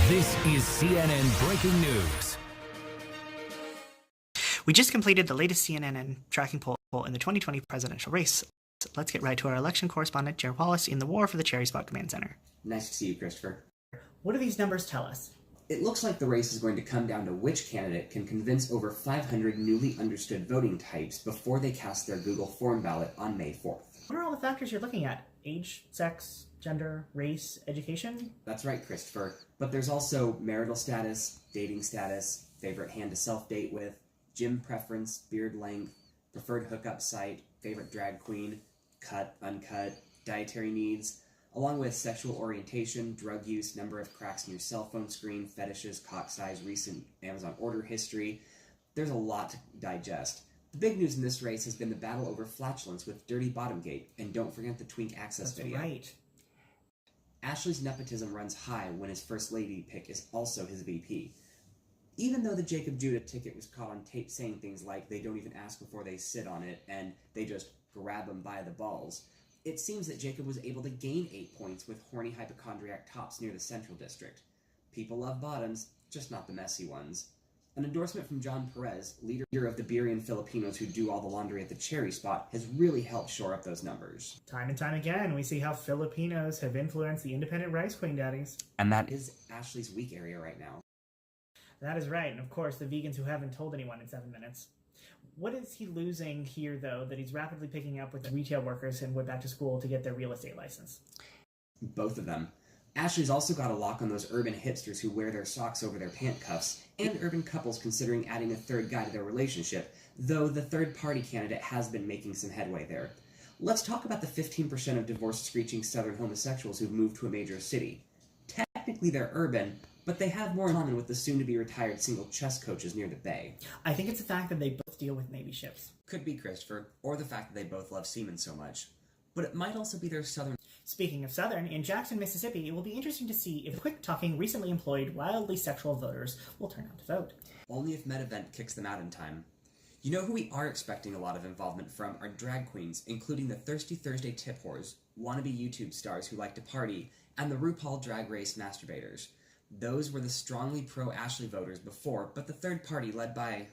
This is CNN Breaking News. We just completed the latest CNNN tracking poll in the 2020 presidential race. Let's get right to our election correspondent, Jared Wallace, in the war for the Cherry Spot Command Center. Nice to see you, Christopher. What do these numbers tell us? It looks like the race is going to come down to which candidate can convince over 500 newly understood voting types before they cast their Google form ballot on May 4th. What are all the factors you're looking at? Age, sex, gender, race, education? That's right, Christopher. But there's also marital status, dating status, favorite hand-to-self date with, gym preference, beard length, preferred hookup site, favorite drag queen, cut, uncut, dietary needs, along with sexual orientation, drug use, number of cracks in your cell phone screen, fetishes, cock size, recent Amazon order history. There's a lot to digest. The big news in this race has been the battle over flatulence with Dirty Bottomgate, and don't forget the twink access video. That's right. Ashley's nepotism runs high when his first lady pick is also his VP. Even though the Jacob Judah ticket was caught on tape saying things like they don't even ask before they sit on it and they just grab them by the balls, it seems that Jacob was able to gain 8 points with horny hypochondriac tops near the Central District. People love bottoms, just not the messy ones. An endorsement from John Perez, leader of the Iberian Filipinos who do all the laundry at the Cherry Spot, has really helped shore up those numbers. Time and time again, we see how Filipinos have influenced the independent rice queen daddies. And that is Ashley's weak area right now. That is right, and of course, the vegans who haven't told anyone in 7 minutes. What is he losing here, though, that he's rapidly picking up with the retail workers and went back to school to get their real estate license? Both of them. Ashley's also got a lock on those urban hipsters who wear their socks over their pant cuffs, and urban couples considering adding a third guy to their relationship, though the third-party candidate has been making some headway there. Let's talk about the 15% of divorce-screeching southern homosexuals who've moved to a major city. Technically they're urban, but they have more in common with the soon-to-be retired single chess coaches near the Bay. I think it's the fact that they both deal with Navy ships. Could be, Christopher, or the fact that they both love semen so much. But it might also be their southern... Speaking of Southern, in Jackson, Mississippi, it will be interesting to see if quick-talking, recently employed, wildly sexual voters will turn out to vote. Only if MedEvent kicks them out in time. You know who we are expecting a lot of involvement from are drag queens, including the Thirsty Thursday tip whores, wannabe YouTube stars who like to party, and the RuPaul Drag Race masturbators. Those were the strongly pro-Ashley voters before, but the third party, led by...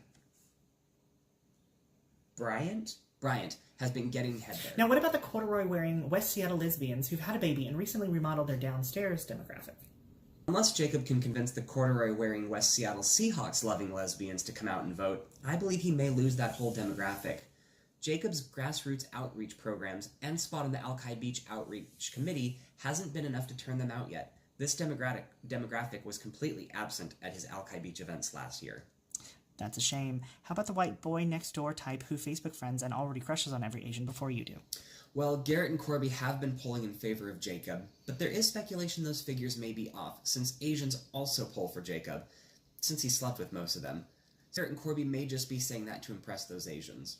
Bryant has been getting head there. Now, what about the corduroy-wearing West Seattle lesbians who've had a baby and recently remodeled their downstairs demographic? Unless Jacob can convince the corduroy-wearing West Seattle Seahawks-loving lesbians to come out and vote, I believe he may lose that whole demographic. Jacob's grassroots outreach programs and spot on the Alki Beach Outreach Committee hasn't been enough to turn them out yet. This demographic was completely absent at his Alki Beach events last year. That's a shame. How about the white boy next door type who Facebook friends and already crushes on every Asian before you do? Well, Garrett and Corby have been polling in favor of Jacob, but there is speculation those figures may be off, since Asians also poll for Jacob, since he slept with most of them. Garrett and Corby may just be saying that to impress those Asians.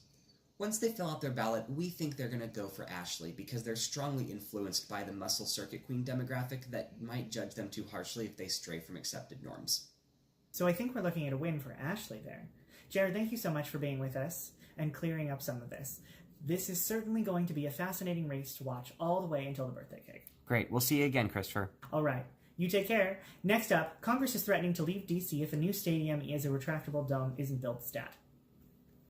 Once they fill out their ballot, we think they're going to go for Ashley because they're strongly influenced by the muscle circuit queen demographic that might judge them too harshly if they stray from accepted norms. So I think we're looking at a win for Ashley there. Jared, thank you so much for being with us and clearing up some of this. This is certainly going to be a fascinating race to watch all the way until the birthday cake. Great. We'll see you again, Christopher. All right. You take care. Next up, Congress is threatening to leave D.C. if a new stadium as a retractable dome isn't built stat.